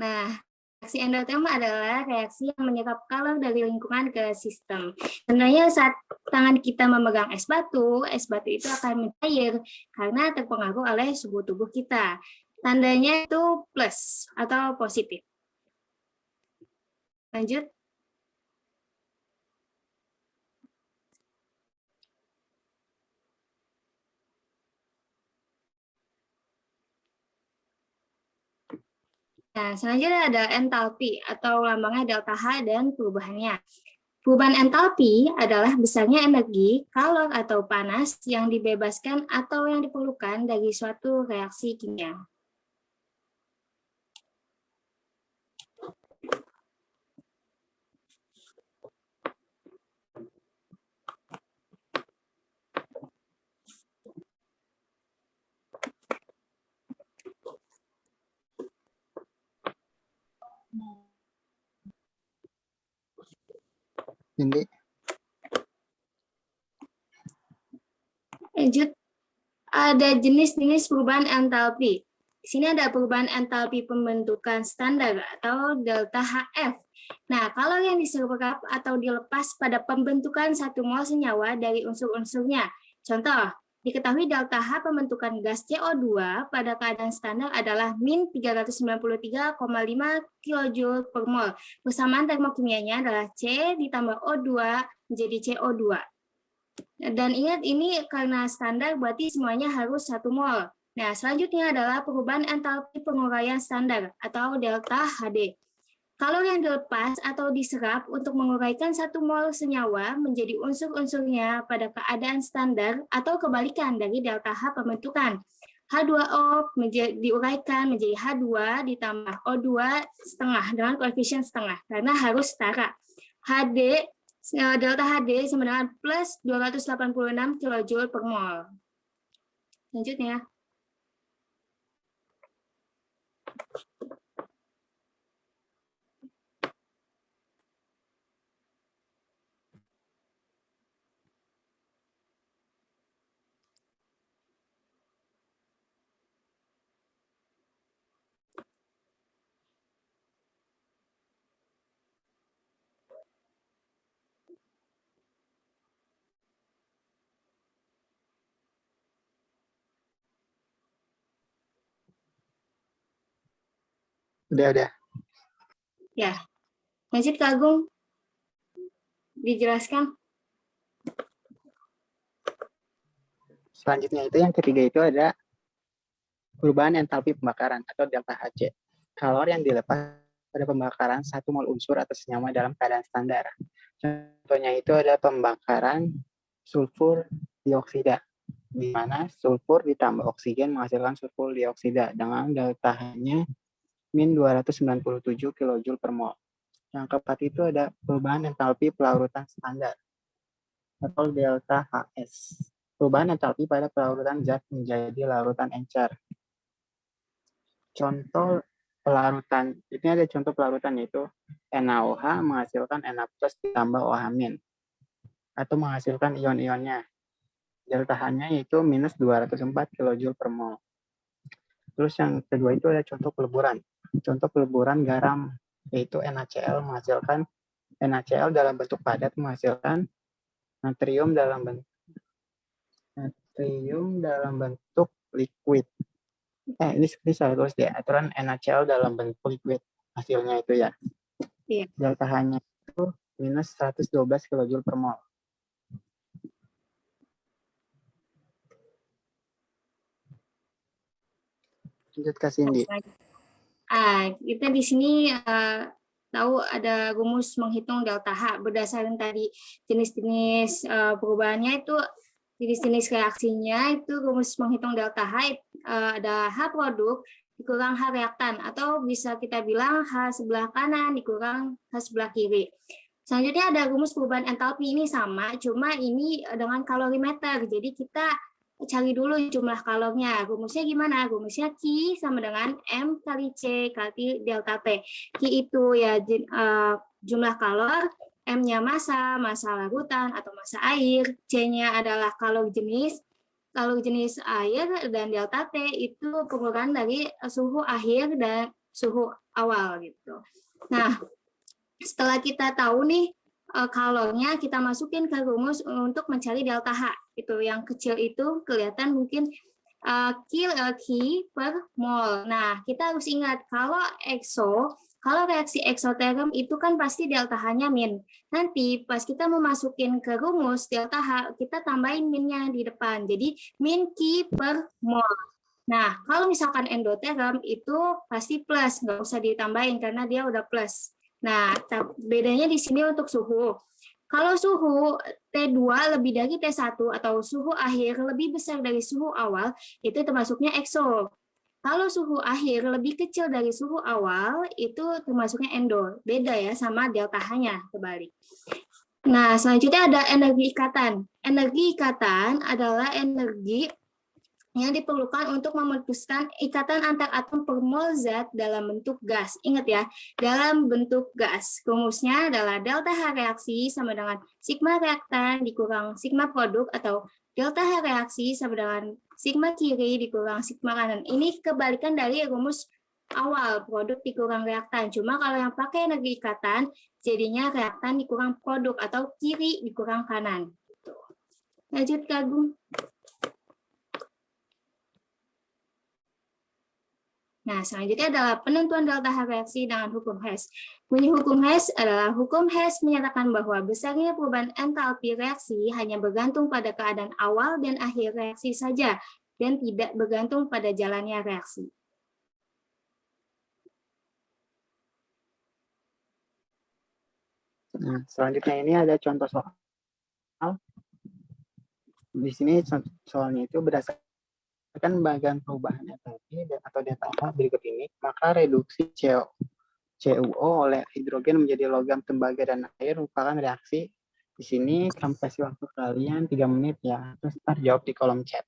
Nah, reaksi endoterm adalah reaksi yang menyerap kalor dari lingkungan ke sistem. Sebenarnya saat tangan kita memegang es batu itu akan mencair karena terpengaruh oleh suhu tubuh kita. Tandanya itu plus atau positif. Lanjut. Nah, selanjutnya ada entalpi atau lambangnya delta H dan perubahannya. Perubahan entalpi adalah besarnya energi, kalor atau panas yang dibebaskan atau yang diperlukan dari suatu reaksi kimia. Jadi, lanjut, ada jenis-jenis perubahan entalpi. Di sini ada perubahan entalpi pembentukan standar atau delta HF. Nah, kalau yang diserap atau dilepas pada pembentukan 1 mol senyawa dari unsur-unsurnya. Contoh, diketahui delta H pembentukan gas CO2 pada keadaan standar adalah min 393,5 kJ per mol. Persamaan termokimianya adalah C ditambah O2 menjadi CO2. Dan ingat ini karena standar berarti semuanya harus 1 mol. Nah, selanjutnya adalah perubahan entalpi penguraian standar atau delta HD. Kalor yang dilepas atau diserap untuk menguraikan 1 mol senyawa menjadi unsur-unsurnya pada keadaan standar atau kebalikan dari delta H pembentukan. H2O diuraikan menjadi H2 ditambah O2 setengah dengan koefisien setengah karena harus setara. Delta HD sama dengan plus 286 kJ per mol. Lanjutnya. udah. Ya, lanjut Kak Agung. Dijelaskan. Selanjutnya itu yang ketiga itu ada perubahan entalpi pembakaran atau delta Hc. Kalor yang dilepas pada pembakaran 1 mol unsur atau senyawa dalam keadaan standar. Contohnya itu ada pembakaran sulfur dioksida, di mana sulfur ditambah oksigen menghasilkan sulfur dioksida dengan delta H-nya min 297 kJ per mol. Yang keempat itu ada perubahan entalpi pelarutan standar atau delta HS. Perubahan entalpi pada pelarutan zat menjadi larutan encer. Contoh pelarutan, ini ada contoh pelarutan yaitu NaOH menghasilkan Na+ ditambah OH- atau menghasilkan ion-ionnya. Delta H-nya yaitu minus 204 kJ per mol. Terus yang kedua itu ada contoh peleburan. Contoh peleburan garam yaitu NaCl menghasilkan NaCl dalam bentuk padat menghasilkan natrium dalam bentuk liquid. Ini saya tulis deh, aturan NaCl dalam bentuk liquid hasilnya itu ya. Iya. Delta H-nya itu minus 112 kJ per mol. Lanjut ke Cindy. Kita di sini tahu ada rumus menghitung delta H berdasarkan tadi jenis-jenis perubahannya itu jenis-jenis reaksinya itu rumus menghitung delta H ada H produk dikurang H reaktan atau bisa kita bilang H sebelah kanan dikurang H sebelah kiri. Selanjutnya ada rumus perubahan entalpi ini sama, cuma ini dengan kalorimeter. Jadi kita cari dulu jumlah kalornya. Rumusnya gimana? Rumusnya Q sama dengan M kali C kali delta T. Q itu ya jumlah kalor, M-nya massa larutan atau massa air, C-nya adalah kalor jenis air, dan delta T itu pengurangan dari suhu akhir dan suhu awal gitu. Nah, setelah kita tahu nih kalornya, kita masukin ke rumus untuk mencari delta H. Itu yang kecil itu kelihatan mungkin kil per mol. Nah, kita harus ingat kalau reaksi eksoterm itu kan pasti delta H-nya min. Nanti pas kita memasukin ke rumus delta H, kita tambahin minnya di depan. Jadi min Ki per mol. Nah, kalau misalkan endoterm itu pasti plus, nggak usah ditambahin karena dia udah plus. Nah, bedanya di sini untuk suhu. Kalau suhu T2 lebih dari T1 atau suhu akhir lebih besar dari suhu awal, itu termasuknya exo. Kalau suhu akhir lebih kecil dari suhu awal, itu termasuknya endo. Beda ya sama delta H-nya, terbalik. Nah, selanjutnya ada energi ikatan. Energi ikatan adalah energi yang diperlukan untuk memutuskan ikatan antar atom per mol zat dalam bentuk gas. Ingat ya, dalam bentuk gas. Rumusnya adalah delta H reaksi sama dengan sigma reaktan dikurang sigma produk, atau delta H reaksi sama dengan sigma kiri dikurang sigma kanan. Ini kebalikan dari rumus awal, produk dikurang reaktan. Cuma kalau yang pakai energi ikatan, jadinya reaktan dikurang produk atau kiri dikurang kanan. Lanjut, Kak Agung. Nah, selanjutnya adalah penentuan delta H reaksi dengan hukum Hess. Bunyi hukum Hess adalah hukum Hess menyatakan bahwa besarnya perubahan entalpi reaksi hanya bergantung pada keadaan awal dan akhir reaksi saja, dan tidak bergantung pada jalannya reaksi. Nah, selanjutnya ini ada contoh soal. Di sini soalnya itu berdasarkan bagian perubahan entalpi atau delta H berikut ini, maka reduksi CuO oleh hidrogen menjadi logam tembaga dan air merupakan reaksi. Di sini kami kasih waktu kalian 3 menit ya. Terus ntar jawab di kolom chat.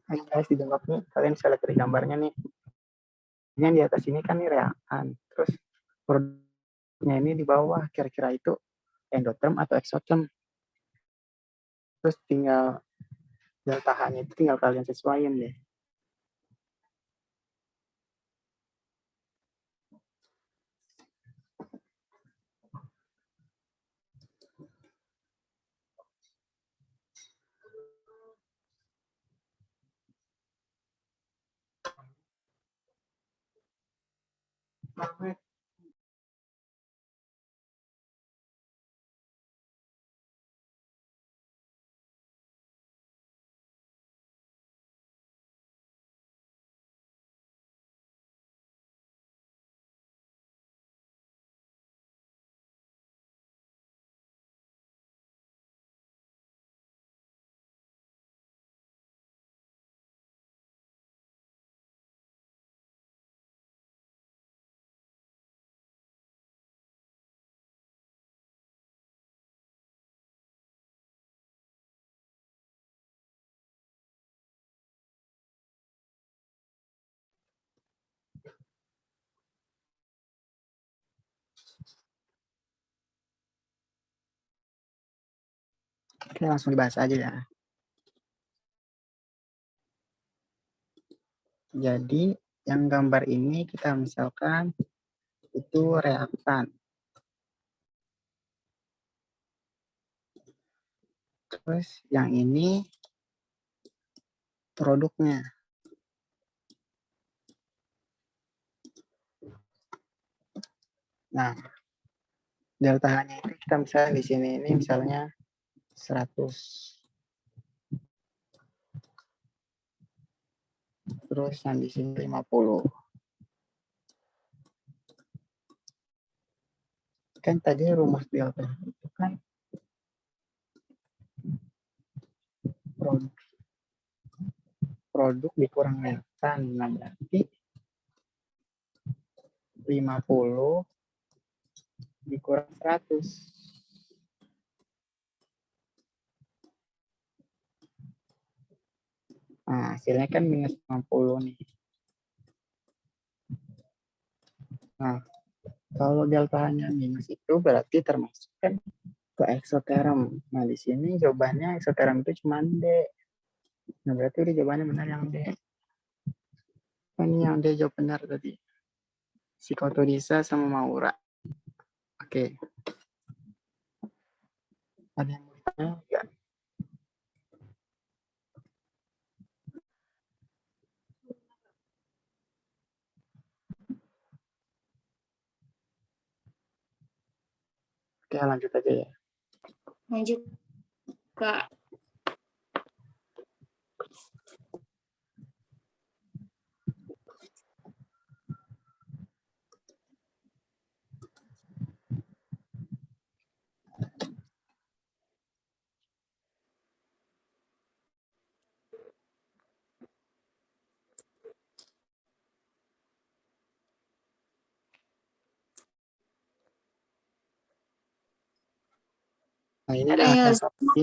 Hai guys, di Dengkok nih, kalian bisa lihat dari gambarnya nih. Yang di atas ini kan nih reakan. Terus produknya ini di bawah, kira-kira itu endotherm atau exotherm. Terus tinggal delta H-nya itu tinggal kalian sesuaiin deh. Oke, langsung dibahas aja ya. Jadi yang gambar ini kita misalkan itu reaktan. Terus yang ini produknya. Nah, delta H-nya itu kita misalnya di sini ini misalnya 100. Terus yang di sini 50. Kan tadi rumus delta itu kan produk, produk dikurang reaktan. Nah, berarti 50 dikurang 100. Nah, hasilnya kan minus 50 nih. Nah, kalau delta-nya minus itu berarti termasuk kan ke eksoterm. Nah, di sini jawabannya eksoterm itu cuma D. Nah, berarti udah jawabannya benar yang D. Ini yang D jawab benar tadi. Psikotodisa sama Maura. Oke. Ada yang mau ditanya enggak? Oke, lanjut aja ya. Lanjut, Kak. Nah, ini adalah Ayo, entalpi.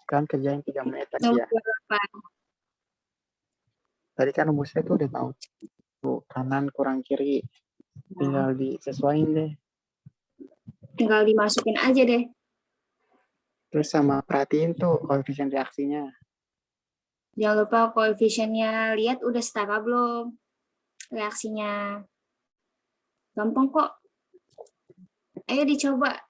Kan kerjain 3 menit lagi nomor ya. berapa? Tadi kan rumusnya tuh udah tahu. Tuh, kanan kurang kiri. Tinggal disesuaiin deh. Tinggal dimasukin aja deh. Terus sama perhatiin tuh koefisien reaksinya. Jangan lupa koefisiennya, lihat udah setara belum reaksinya. Gampang kok. Ayo dicoba.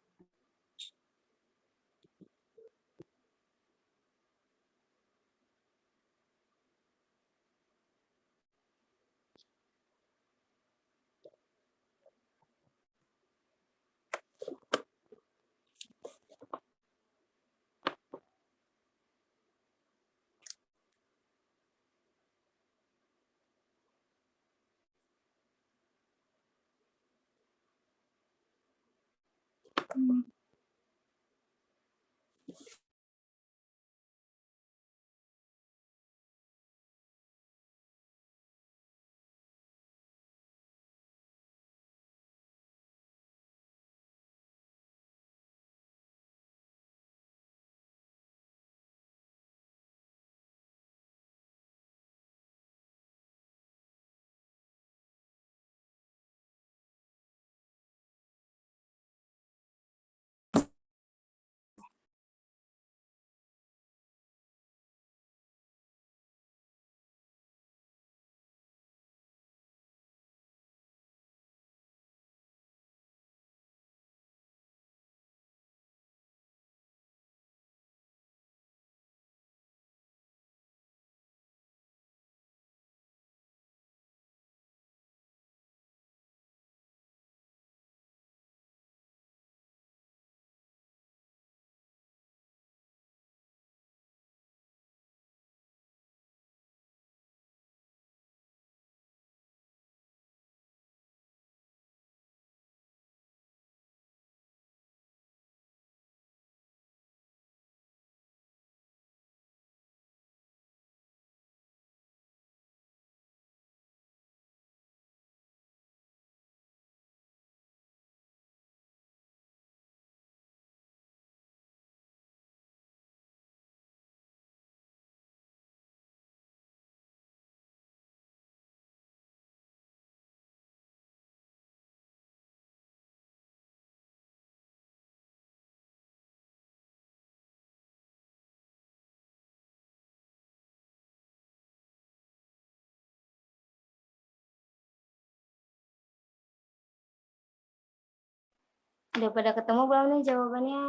Udah pada ketemu belum nih jawabannya?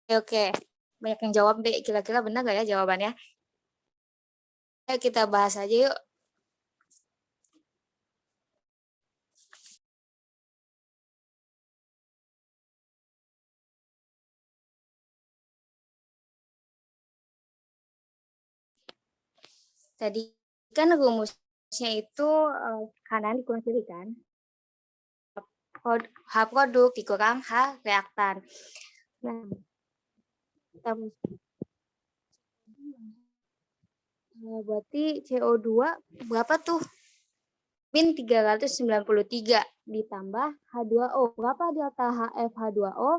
Oke, banyak yang jawab deh. Kira-kira benar nggak ya jawabannya? Ayo kita bahas aja yuk. Tadi kan rumusnya itu kanan dikurang kiri kan? H produk dikurang H reaktan. Nah, kita berarti CO2 berapa tuh? Min 393 ditambah H2O. Berapa delta HF H2O?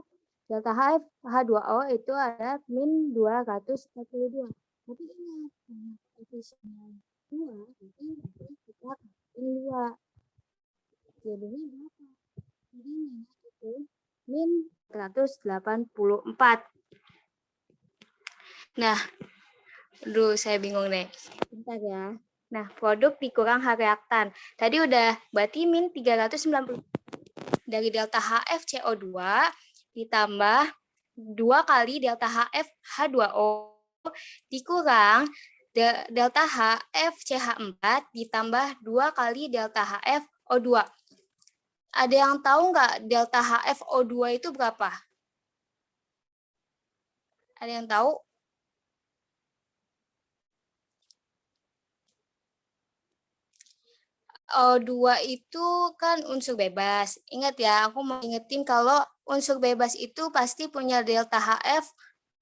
Delta HF H2O itu ada min 242. Tapi ingat, koefisiennya 2, berarti kita kaliin 2. Jadinya berapa? Jadinya itu min 184. Nah, aduh saya bingung deh. Bentar ya. Nah, produk dikurang H reaktan. Tadi udah berarti min 390 dari delta HF CO2 ditambah 2 kali delta HF H2O dikurang delta HF CH4 ditambah 2 kali delta HF O2. Ada yang tahu nggak delta HF O2 itu berapa? Ada yang tahu? O2 itu kan unsur bebas. Ingat ya, aku mau ingetin kalau unsur bebas itu pasti punya delta HF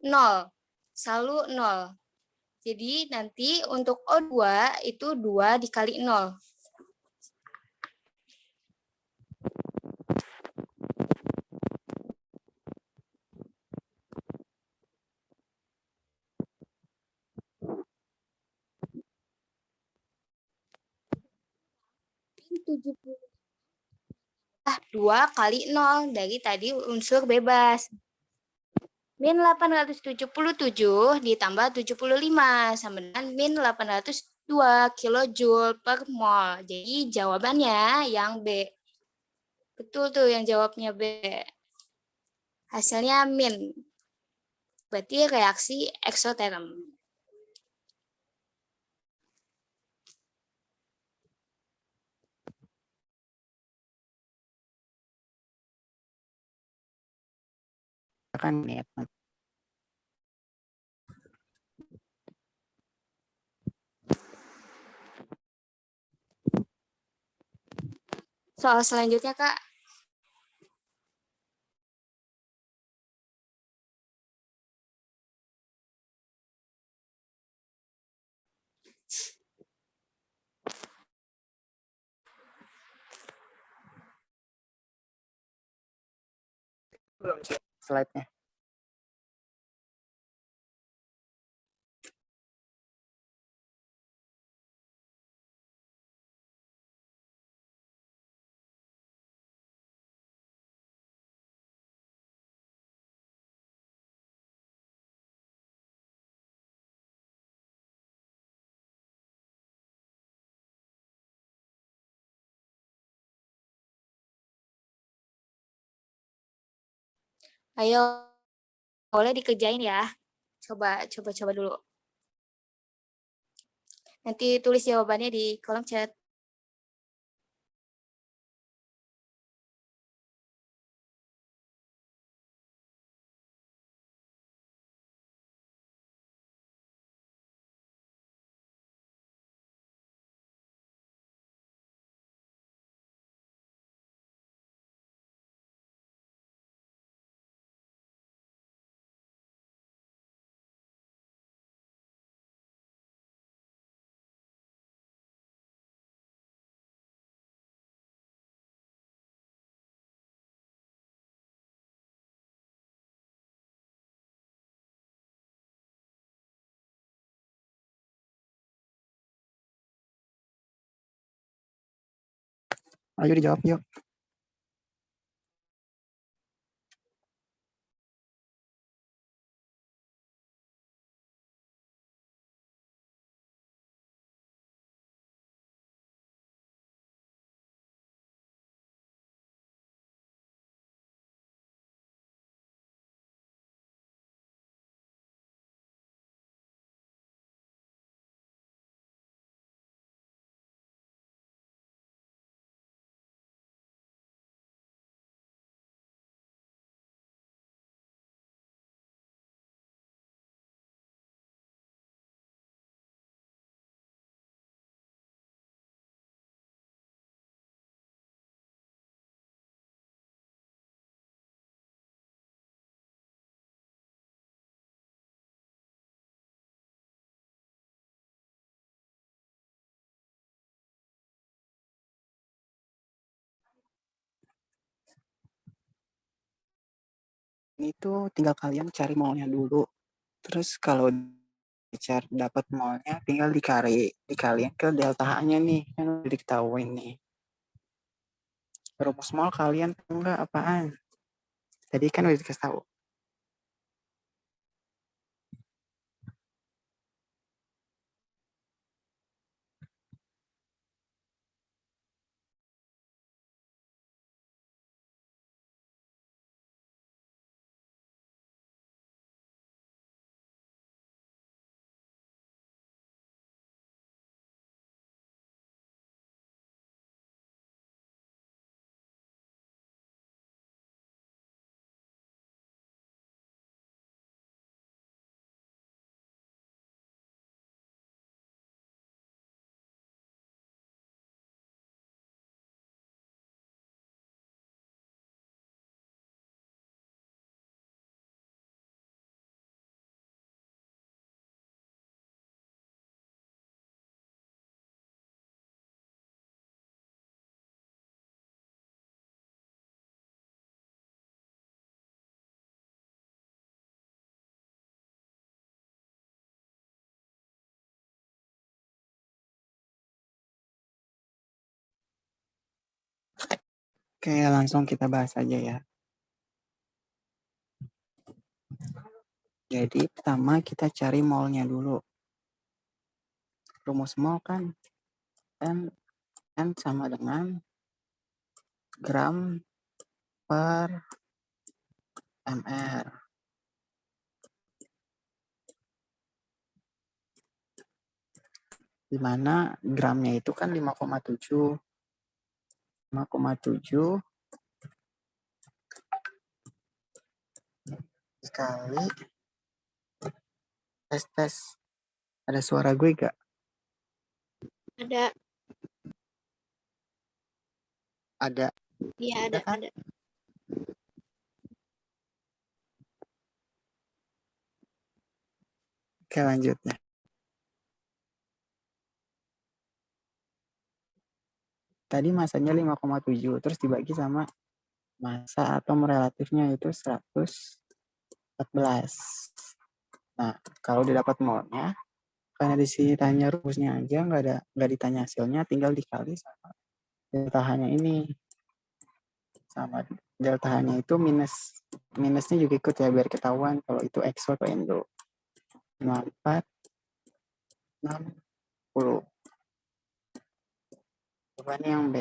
0. Selalu 0. Jadi nanti untuk O2 itu 2 dikali 0. Ah, 2 kali 0 dari tadi unsur bebas. Min 877 ditambah 75 sama dengan min 802 kilojoule per mol. Jadi jawabannya yang B. Betul tuh yang jawabnya B. Hasilnya min. Berarti reaksi eksoterm. Akan nih. Soal selanjutnya, Kak. Belum slide-nya. Ayo, boleh dikerjain ya. Coba dulu. Nanti tulis jawabannya di kolom chat. Ayo dijawab yuk. Ini tuh tinggal kalian cari mallnya dulu. Terus kalau cari dapat mallnya tinggal dikaliin ke delta H-nya nih. Kan udah diketahuin nih. Rumus mall kalian tahu nggak apaan? Tadi kan udah dikasih tahu. Oke, langsung kita bahas aja ya. Jadi pertama kita cari mallnya dulu. Rumus mall kan N sama dengan gram per mr. Di mana gramnya itu kan 5,7. 5,7 dikali tes. Ada suara gue gak? Ada. Ada. Iya, ada, kan? ada. Oke, lanjut ya. Tadi masanya 5,7 terus dibagi sama masa atau relatifnya itu 114. Nah, kalau didapat molnya, karena di sini tanya rumusnya aja, nggak ditanya hasilnya, tinggal dikali sama delta H-nya ini. Sama delta H-nya itu minusnya juga ikut ya, biar ketahuan kalau itu EXO atau endo. 54, 60. Jawabannya yang B.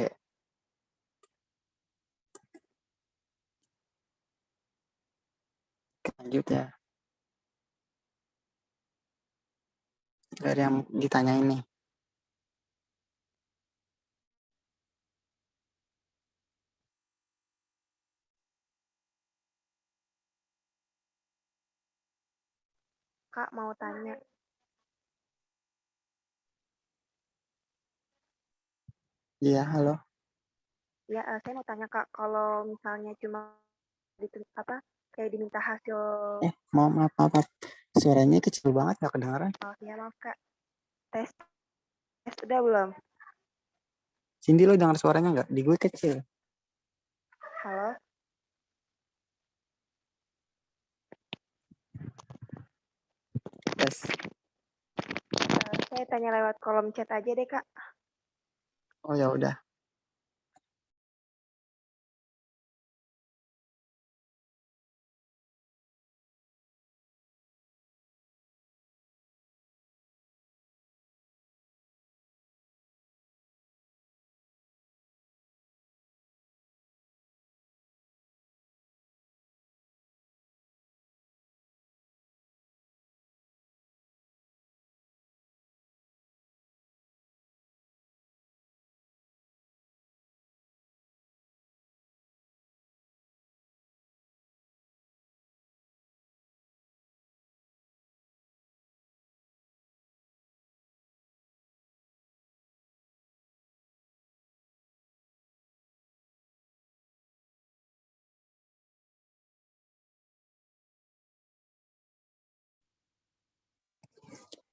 Lanjut ya. Gak ada yang ditanya ini. Kak mau tanya. Iya, halo. Ya, saya mau tanya Kak, kalau misalnya cuma kayak diminta hasil. Maaf. Suaranya kecil banget, gak kedengeran. Oh ya maaf Kak. Tes udah belum? Cindy, lo dengar suaranya nggak? Di gue kecil. Halo. Tes. Saya tanya lewat kolom chat aja deh Kak. Oh ya udah.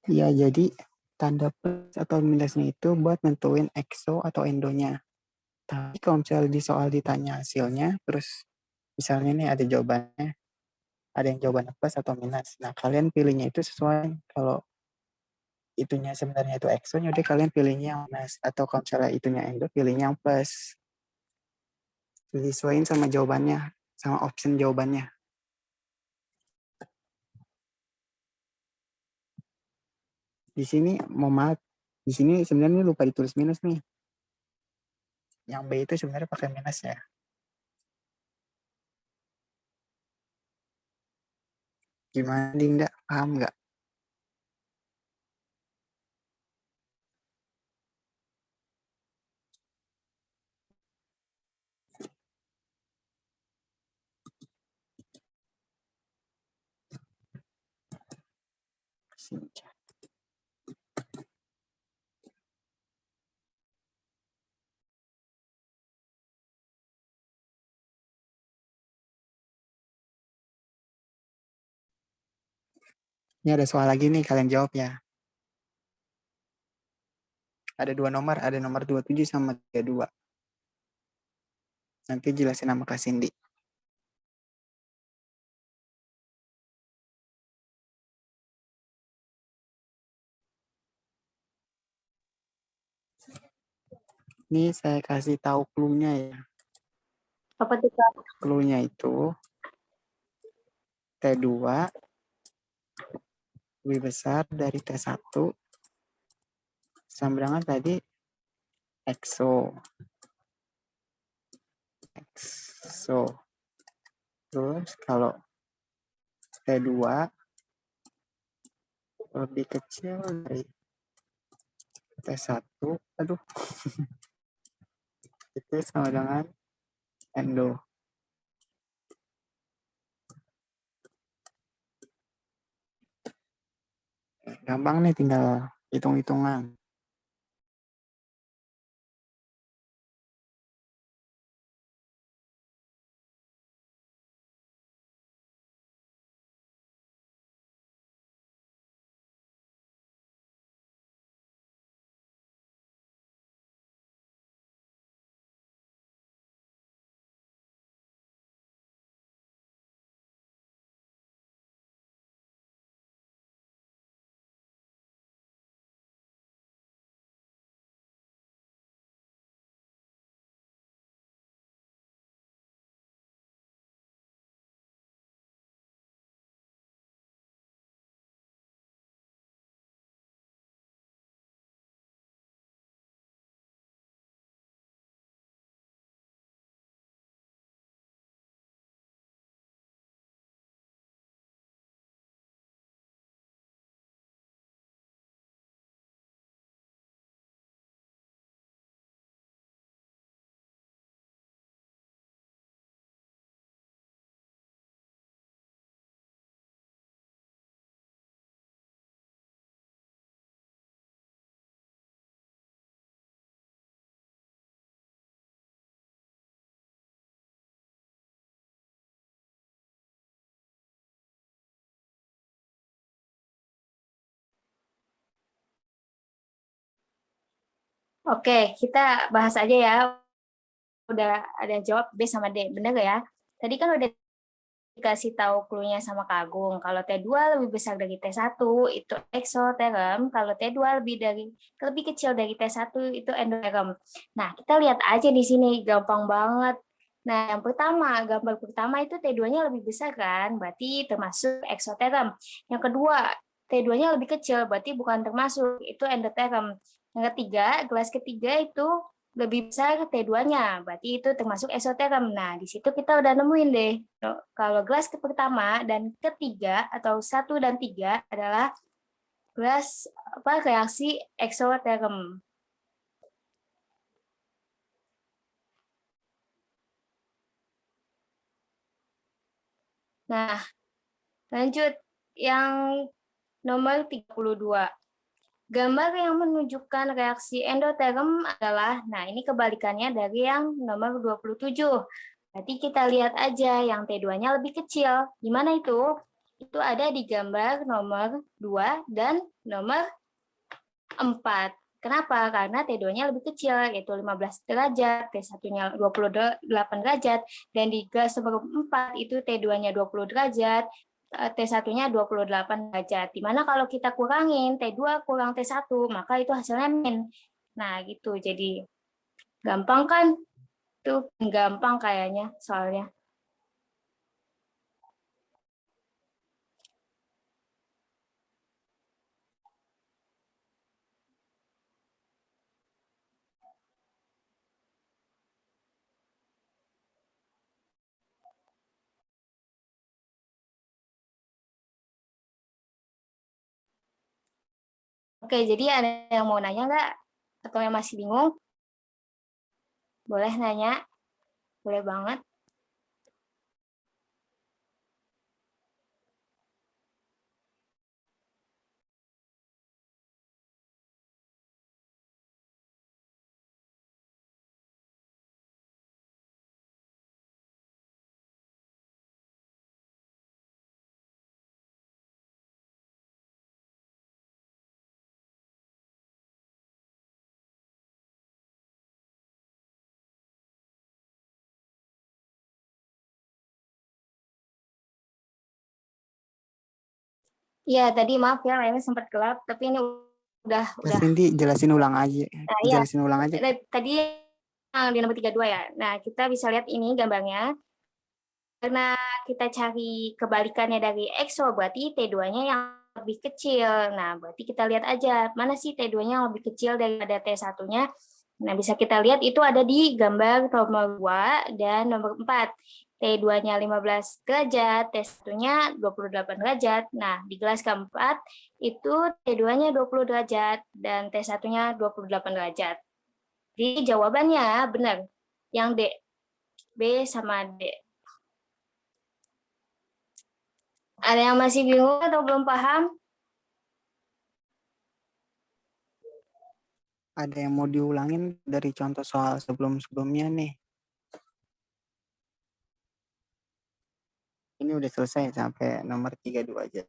Iya, jadi tanda plus atau minusnya itu buat nentuin ekso atau endonya. Tapi kalau misalnya di soal ditanya hasilnya, terus misalnya nih ada jawabannya, ada yang jawabannya plus atau minus. Nah, kalian pilihnya itu sesuai. Kalau itunya sebenarnya itu ekso, jadi kalian pilihnya yang minus. Atau kalau misalnya itunya endo, pilihnya yang plus. Disesuaiin sama jawabannya, sama option jawabannya. Di sini mau maaf, di sini sebenarnya lupa ditulis minus nih. Yang B itu sebenarnya pakai minus ya. Gimana Dinda? Paham nggak? Sini. Ini ada soal lagi nih, kalian jawab ya. Ada 2 nomor, ada nomor 27 sama 32. Nanti jelasin sama Kak Cindy. Ini saya kasih tahu clue-nya ya. Apa tuh, Kak? Clue-nya itu T2 lebih besar dari T1. Samberangan tadi EXO. EXO. Terus kalau T2 lebih kecil dari T1, aduh, itu sama dengan endo. Gampang nih, tinggal hitung-hitungan. Oke, kita bahas aja ya. Udah ada jawab B sama D, bener gak ya? Tadi kan udah dikasih tahu clue-nya sama Kak Agung. Kalau T2 lebih besar dari T1 itu eksoterm, kalau T2 lebih kecil dari T1 itu endoterm. Nah, kita lihat aja di sini gampang banget. Nah, yang pertama, gambar pertama itu T2-nya lebih besar kan, berarti termasuk eksoterm. Yang kedua, T2-nya lebih kecil, berarti bukan termasuk, itu endoterm. Yang ketiga, gelas ketiga itu lebih besar T2-nya, berarti itu termasuk eksoterm. Nah, di situ kita udah nemuin deh. Kalau gelas pertama dan ketiga atau 1 dan 3 adalah gelas reaksi eksoterm. Nah, lanjut yang nomor 32. Gambar yang menunjukkan reaksi endoterm adalah, nah ini kebalikannya dari yang nomor 27. Berarti kita lihat aja yang T2-nya lebih kecil. Gimana itu? itu ada di gambar nomor 2 dan nomor 4. Kenapa? Karena T2-nya lebih kecil, yaitu 15 derajat, T1-nya 28 derajat, dan di garis nomor 4 itu T2-nya 20 derajat, T1-nya 28 derajat. Dimana kalau kita kurangin T2 kurang T1, maka itu hasilnya min. Nah, gitu. Jadi, gampang kan? Itu gampang kayaknya soalnya. Oke, jadi ada yang mau nanya nggak? Atau yang masih bingung? Boleh nanya? Boleh banget. Iya, tadi maaf ya, layarnya sempat gelap, tapi ini udah. Cindy, jelasin ulang aja. Nah, iya. Jelasin ulang aja. Tadi yang di nomor 32 ya. Nah, kita bisa lihat ini gambarnya. Karena kita cari kebalikannya dari EXO, berarti T2-nya yang lebih kecil. Nah, berarti kita lihat aja, mana sih T2-nya yang lebih kecil daripada T1-nya. Nah, bisa kita lihat itu ada di gambar nomor 2 dan nomor 4. T2-nya 15 derajat, T1-nya 28 derajat. Nah, di gelas keempat itu T2-nya 20 derajat dan T1-nya 28 derajat. Jadi jawabannya benar. Yang D. B sama D. Ada yang masih bingung atau belum paham? Ada yang mau diulangin dari contoh soal sebelum-sebelumnya nih? Ini udah selesai sampai nomor 32 aja.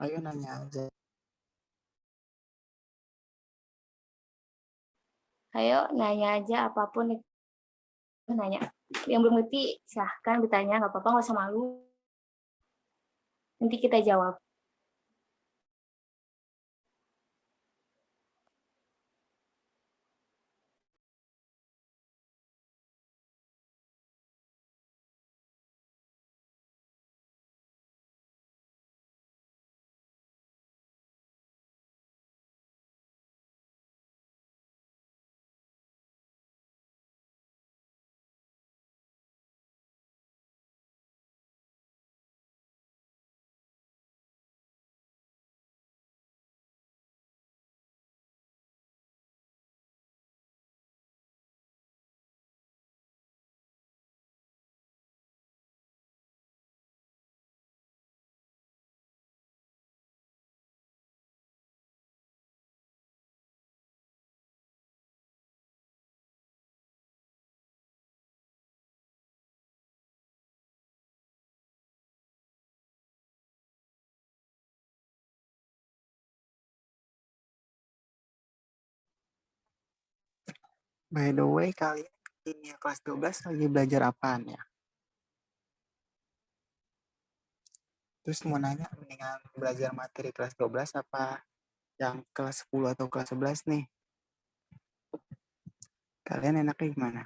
Ayo nanya aja. Ayo nanya aja apapun itu. Nanya. Yang belum ngerti silahkan bertanya, nggak apa-apa, nggak usah malu. Nanti kita jawab. By the way, kalian ini kelas 12 lagi belajar apaan ya? Terus mau nanya, mendingan belajar materi kelas 12 apa yang kelas 10 atau kelas 11 nih? Kalian enaknya gimana?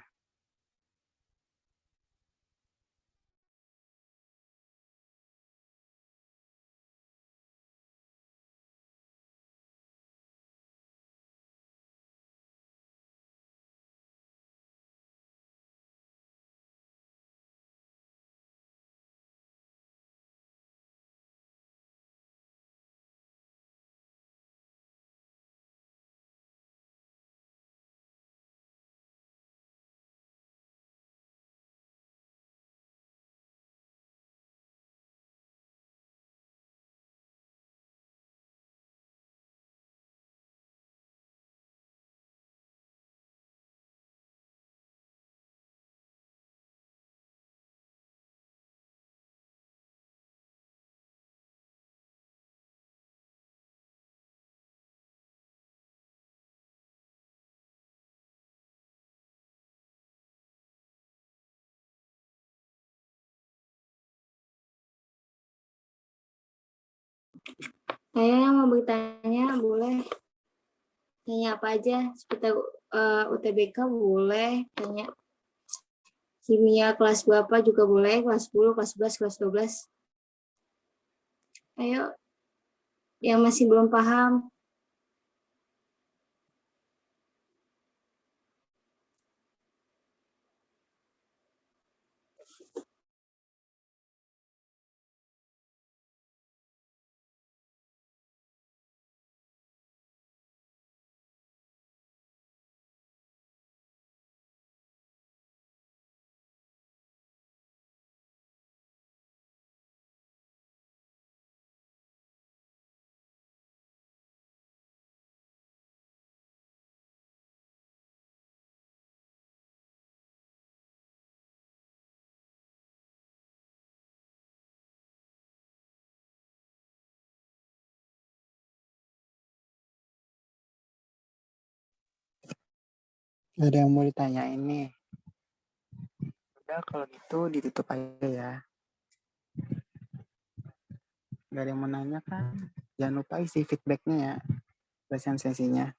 Saya yang mau bertanya boleh tanya apa aja seputar UTBK boleh, tanya kimia kelas berapa juga boleh, kelas 10, kelas 11, kelas 12. Ayo, yang masih belum paham. Ada yang mau ditanyain nih? Udah kalau gitu ditutup aja ya. Gak ada yang mau nanya kan? Jangan lupa isi feedbacknya ya, presentasinya.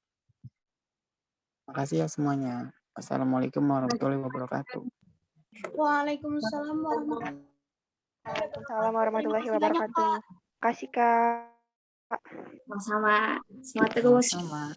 Makasih ya semuanya. Wassalamualaikum warahmatullahi wabarakatuh. Waalaikumsalam warahmatullahi Waalaikumsalam warahmatullahi wabarakatuh. Banyak, wabarakatuh. Kak. Kasih Kak. Sama-sama. Semangat terus. Sama-sama.